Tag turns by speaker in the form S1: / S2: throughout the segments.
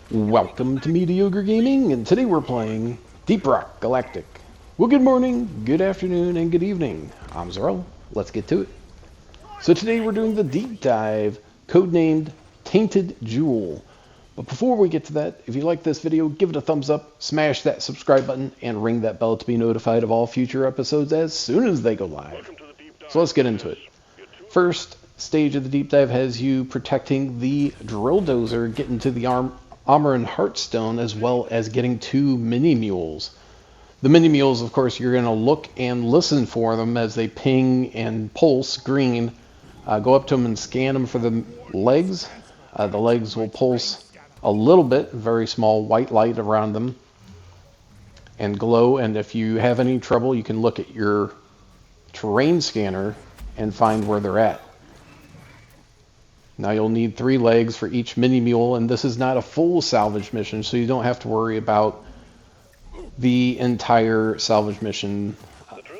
S1: Welcome to Mediocre Gaming, and today we're playing Deep Rock Galactic. Well, good morning, good afternoon, and good evening. I'm Zero. Let's get to it. So today we're doing the deep dive, codenamed Tainted Jewel. But before we get to that, if you like this video, give it a thumbs up, smash that subscribe button, and ring that bell to be notified of all future episodes as soon as they go live. So let's get into it. First stage of the deep dive has you protecting the drill dozer, getting to the armor and heartstone, as well as getting 2 mini mules. The mini mules, of course, you're going to look and listen for them as they ping and pulse green. Go up to them and scan them for the legs. The legs will pulse a little bit, very small white light around them, and glow. And if you have any trouble, you can look at your terrain scanner and find where they're at. Now you'll need 3 legs for each mini mule, and this is not a full salvage mission, so you don't have to worry about the entire salvage mission,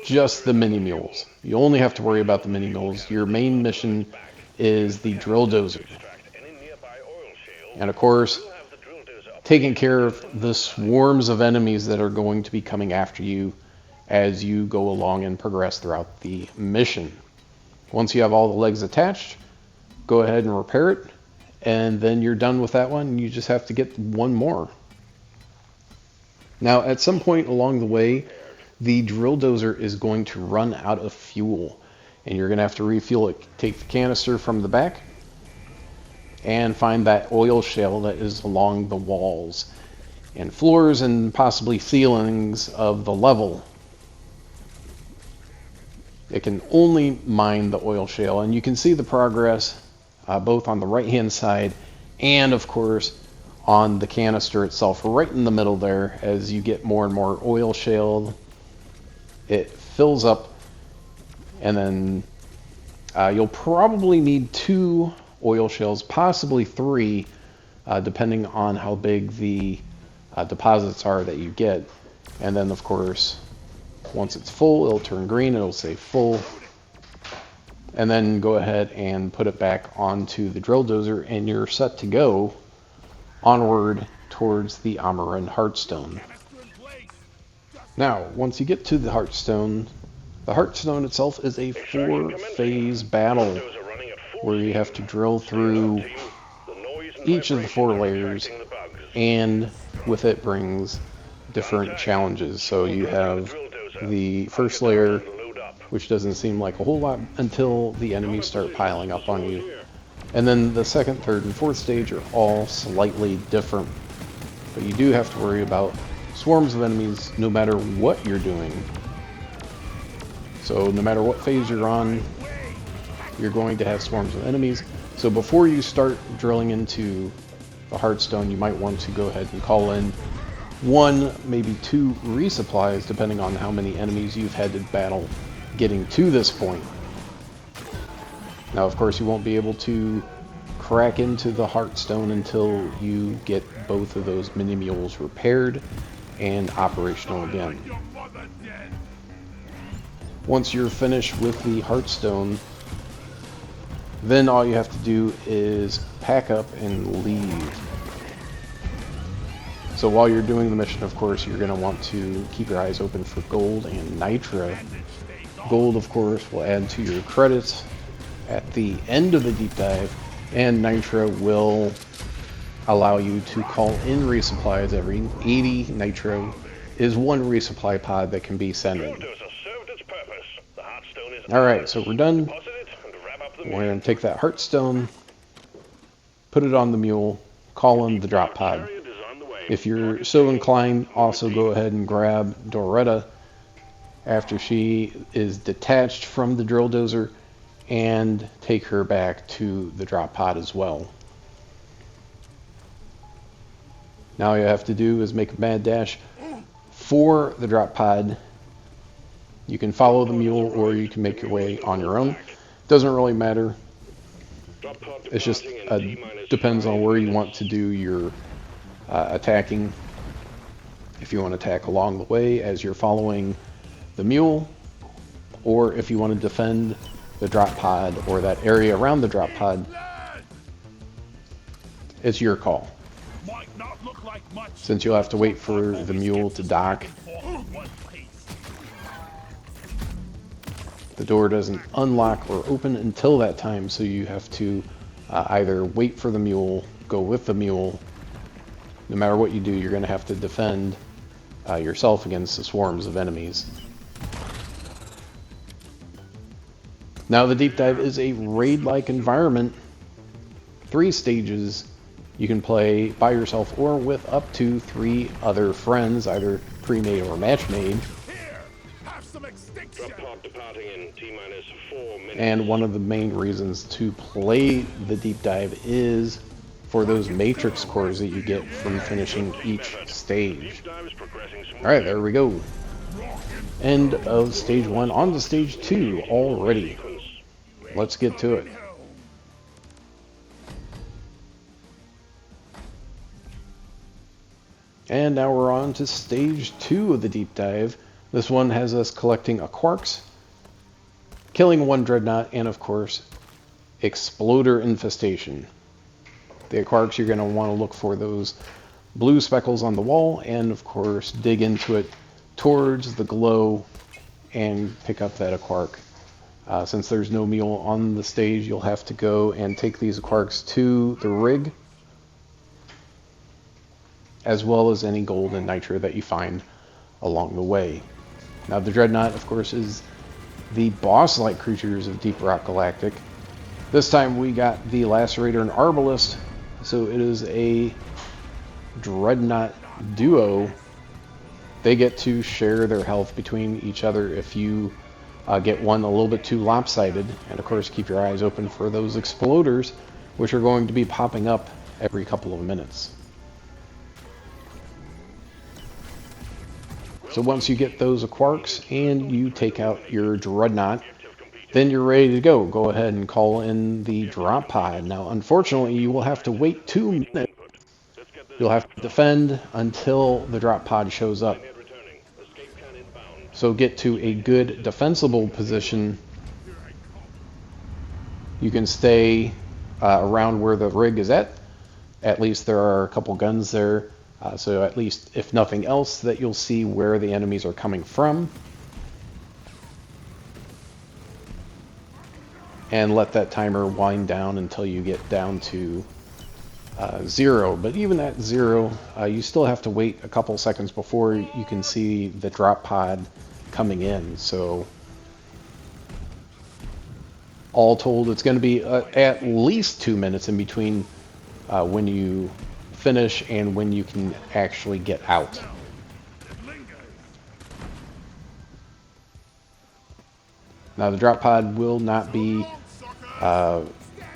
S1: just the mini mules. You only have to worry about the mini mules. Your main mission is the drill dozer. And of course, taking care of the swarms of enemies that are going to be coming after you as you go along and progress throughout the mission. Once you have all the legs attached, go ahead and repair it, and then you're done with that one. You just have to get 1 more. Now, at some point along the way, the drill dozer is going to run out of fuel, and you're going to have to refuel it. Take the canister from the back and find that oil shale that is along the walls and floors and possibly ceilings of the level. It can only mine the oil shale, and you can see the progress both on the right hand side and of course on the canister itself, right in the middle there. As you get more and more oil shale, it fills up, and then you'll probably need 2 oil shales, possibly 3, depending on how big the deposits are that you get. And then of course, once it's full, it'll turn green, it'll say full, and then go ahead and put it back onto the drill dozer, and you're set to go onward towards the armor and heartstone. Now, once you get to the heartstone itself is a 4-phase battle where you have to drill through each of the 4 layers, and with it brings different challenges. So you have the first layer, which doesn't seem like a whole lot until the enemies start piling up on you. And then the 2nd, 3rd, and 4th stage are all slightly different. But you do have to worry about swarms of enemies no matter what you're doing. So no matter what phase you're on, you're going to have swarms of enemies. So before you start drilling into the heartstone, you might want to go ahead and call in 1, maybe 2 resupplies, depending on how many enemies you've had to battle getting to this point. Now, of course, you won't be able to crack into the heartstone until you get both of those mini mules repaired and operational again. Once you're finished with the heartstone, then all you have to do is pack up and leave. So while you're doing the mission, of course, you're going to want to keep your eyes open for gold and nitra. Gold, of course, will add to your credits at the end of the deep dive, and nitra will allow you to call in resupplies. Every 80 nitra is 1 resupply pod that can be sent in. Alright, so we're done. We're going to take that heartstone, put it on the mule, call in the drop pod. If you're so inclined, also go ahead and grab Doretta after she is detached from the drill dozer and take her back to the drop pod as well. Now all you have to do is make a mad dash for the drop pod. You can follow the mule or you can make your way on your own. Doesn't really matter. It's just depends on where you want to do your attacking. If you want to attack along the way as you're following the mule, or if you want to defend the drop pod or that area around the drop pod, It's your call. Since you'll have to wait for the mule to dock, the door doesn't unlock or open until that time, so you have to either wait for the mule, go with the mule. No matter what you do, you're going to have to defend yourself against the swarms of enemies. Now the deep dive is a raid-like environment. 3 stages. You can play by yourself or with up to 3 other friends, either pre-made or match-made. And one of the main reasons to play the deep dive is for those matrix cores that you get from finishing each stage. Alright, there we go. End of stage 1, on to stage 2 already. Let's get to it. And now we're on to stage 2 of the deep dive. This one has us collecting a quarks, killing 1 dreadnought, and of course, exploder infestation. The quarks, you're going to want to look for those blue speckles on the wall, and of course, dig into it towards the glow and pick up that quark. Since there's no mule on the stage, you'll have to go and take these quarks to the rig, as well as any gold and nitra that you find along the way. Now the dreadnought, of course, is the boss-like creatures of Deep Rock Galactic. This time we got the Lacerator and Arbalest, so it is a dreadnought duo. They get to share their health between each other if you get one a little bit too lopsided. And of course, keep your eyes open for those exploders, which are going to be popping up every couple of minutes. So once you get those quarks and you take out your dreadnought, then you're ready to go. Go ahead and call in the drop pod. Now, unfortunately, you will have to wait 2 minutes. You'll have to defend until the drop pod shows up. So get to a good defensible position. You can stay around where the rig is at. At least there are a couple guns there. So at least, if nothing else, that you'll see where the enemies are coming from. And let that timer wind down until you get down to 0. But even at 0, you still have to wait a couple seconds before you can see the drop pod coming in. So all told, it's going to be at least 2 minutes in between when you finish and when you can actually get out. Now the drop pod will not be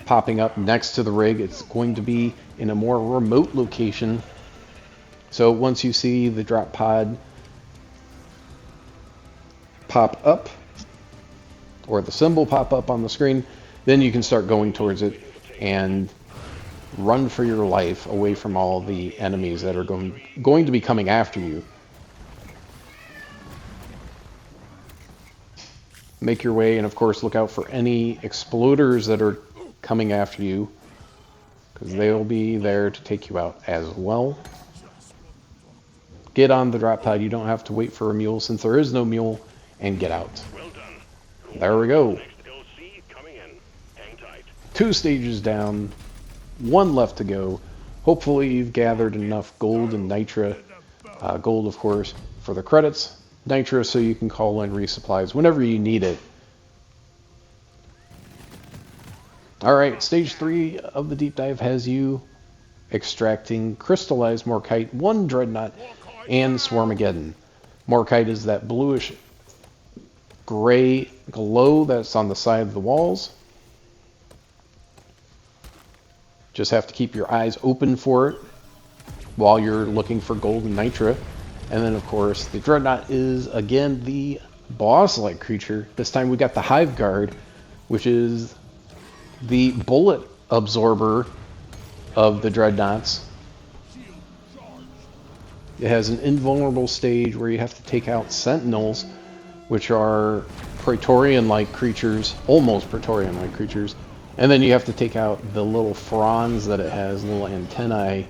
S1: popping up next to the rig. It's going to be in a more remote location. So once you see the drop pod pop up, or the symbol pop up on the screen, then you can start going towards it and run for your life away from all the enemies that are going to be coming after you. Make your way, and of course look out for any exploders that are coming after you, because they will be there to take you out as well. Get on the drop pod. You don't have to wait for a mule, since there is no mule, and get out. There we go. 2 stages down, 1 left to go. Hopefully you've gathered enough gold and nitra. Gold, of course, for the credits. Nitra so you can call in resupplies whenever you need it. Alright, stage 3 of the deep dive has you extracting crystallized Morkite, 1 dreadnought, and Swarmageddon. Morkite is that bluish gray glow that's on the side of the walls. Just have to keep your eyes open for it while you're looking for gold and nitra. And then, of course, the dreadnought is, again, the boss-like creature. This time we got the Hive Guard, which is the bullet absorber of the dreadnoughts. It has an invulnerable stage where you have to take out sentinels, which are Praetorian-like creatures, almost Praetorian-like creatures, And then you have to take out the little fronds that it has, little antennae,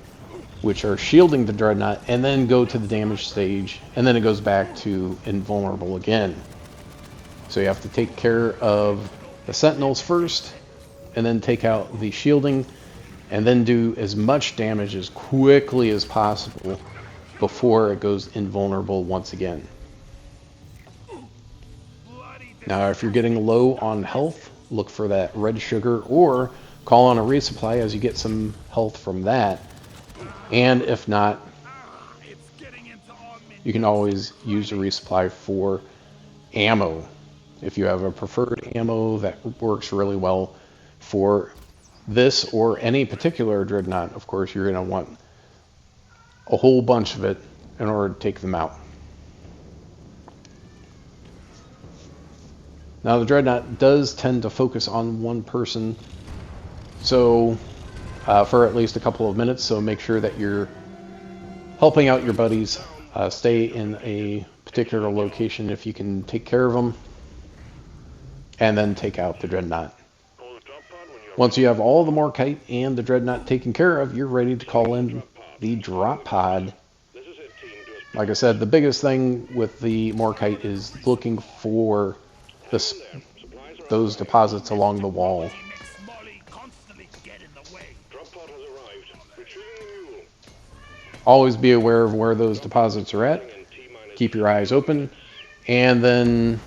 S1: which are shielding the dreadnought, and then go to the damage stage, and then it goes back to invulnerable again. So you have to take care of the sentinels first, and then take out the shielding, and then do as much damage as quickly as possible before it goes invulnerable once again. Now, if you're getting low on health, look for that red sugar or call on a resupply as you get some health from that. And if not, you can always use a resupply for ammo. If you have a preferred ammo that works really well for this or any particular dreadnought, of course, you're going to want a whole bunch of it in order to take them out. Now, the dreadnought does tend to focus on one person, so for at least a couple of minutes, so make sure that you're helping out your buddies. Stay in a particular location if you can take care of them, and then take out the dreadnought. Once you have all the Morkite and the dreadnought taken care of, you're ready to call in the drop pod. Like I said, the biggest thing with the Morkite is looking for those deposits along the wall. Always be aware of where those deposits are at. Keep your eyes open, and then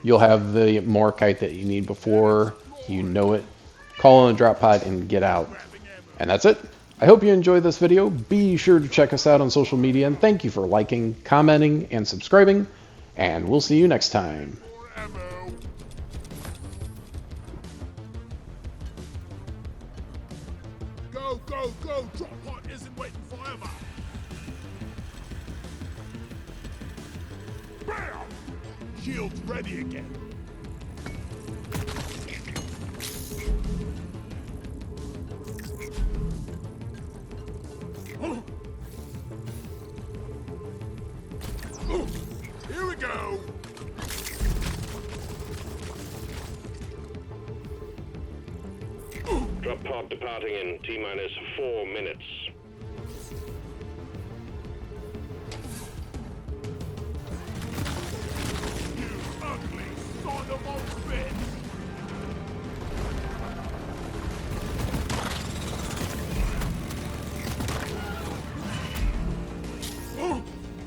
S1: you'll have the Morkite that you need before you know it. Call in a drop pod and get out. And that's it. I hope you enjoyed this video. Be sure to check us out on social media, and thank you for liking, commenting, and subscribing, and we'll see you next time.
S2: Go, go, go! Drop pod isn't waiting forever! Bam! Shield's ready again. Here we go!
S3: Drop pod departing in T-minus 4 minutes.
S2: You ugly son of a bitch!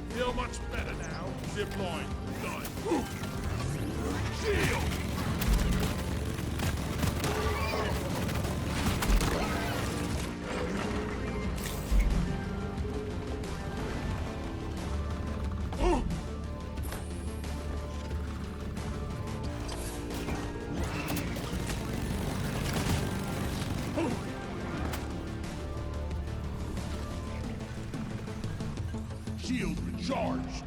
S2: Feel much better now. Zip line, done. Shield! Shield recharged.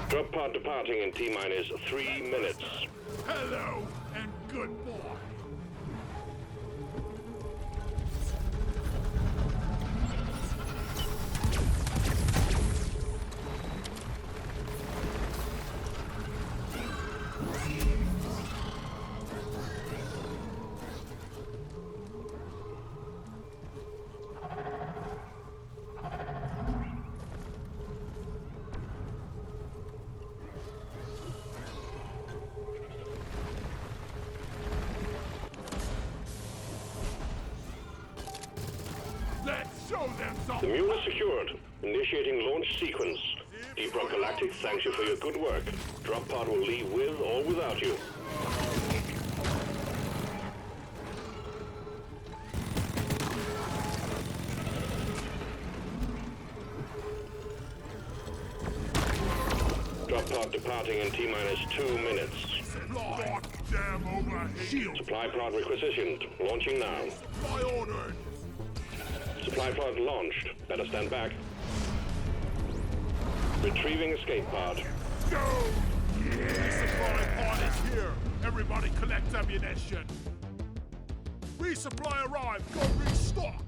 S3: Drop pod departing in T-minus 3 minutes.
S2: Hello and good boy. Let's show them
S3: The
S2: something.
S3: mule is secured. Initiating launch sequence. Deep Rock Galactic thanks you for your good work. Drop pod will leave with or without you. Drop pod departing in T-minus 2 minutes.
S2: Supply. Damn over shield.
S3: Supply pod requisitioned. Launching now.
S2: Supply ordered.
S3: Supply pod launched. Better stand back. Retrieving escape pod.
S2: Go! Resupply pod is here. Everybody collect ammunition. Resupply arrived. Go restock.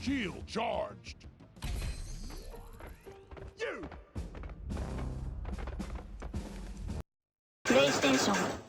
S2: Shield charged. You.
S4: プレイステーション